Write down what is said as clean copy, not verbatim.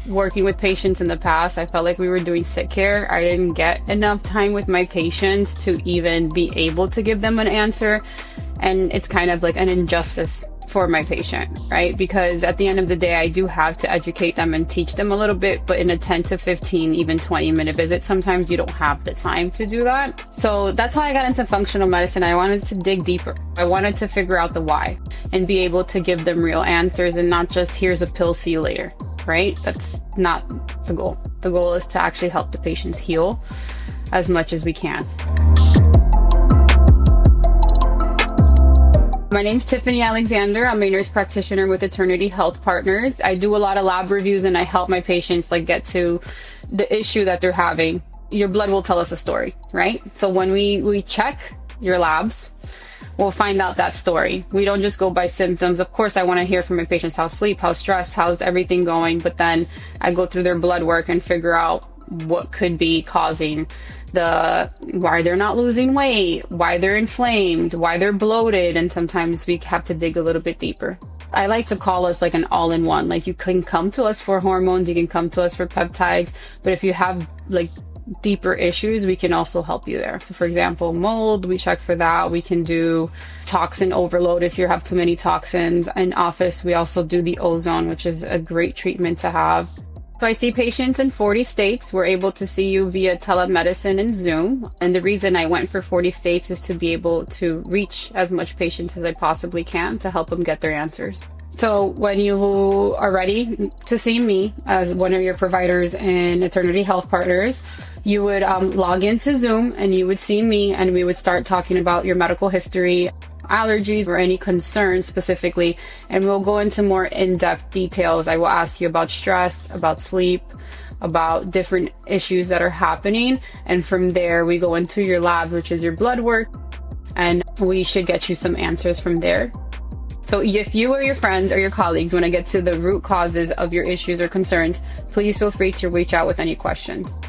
working with patients in the past, I felt like we were doing sick care. I didn't get enough time with my patients to even be able to give them an answer. And it's kind of like an injustice for my patient, right? Because at the end of the day, I do have to educate them and teach them a little bit, but in a 10 to 15, even 20-minute visit, sometimes you don't have the time to do that. So that's how I got into functional medicine. I wanted to dig deeper. I wanted to figure out the why and be able to give them real answers and not just here's a pill, see you later, right? That's not the goal. The goal is to actually help the patients heal as much as we can. My name's Tiffany Alexander. I'm a nurse practitioner with Eternity Health Partners. I do a lot of lab reviews and I help my patients get to the issue that they're having. Your blood will tell us a story, right? So when we check your labs, we'll find out that story. We don't just go by symptoms. Of course, I want to hear from my patients how's sleep, how's stress, how's everything going, but then I go through their blood work and figure out what could be causing why they're not losing weight, why they're inflamed, why they're bloated, and sometimes we have to dig a little bit deeper. I like to call us like an all-in-one. Like you can come to us for hormones, you can come to us for peptides, but if you have deeper issues, we can also help you there. So for example, mold, we check for that. We can do toxin overload if you have too many toxins. In office, we also do the ozone, which is a great treatment to have. So I see patients in 40 states. We're able to see you via telemedicine and Zoom. And the reason I went for 40 states is to be able to reach as much patients as I possibly can to help them get their answers. So when you are ready to see me as one of your providers in Eternity Health Partners, you would log into Zoom and you would see me and we would start talking about your medical history, allergies, or any concerns specifically, and we'll go into more in-depth details. I will ask you about stress, about sleep, about different issues that are happening, and from there we go into your lab, which is your blood work, and we should get you some answers from there. So if you or your friends or your colleagues want to get to the root causes of your issues or concerns, please feel free to reach out with any questions.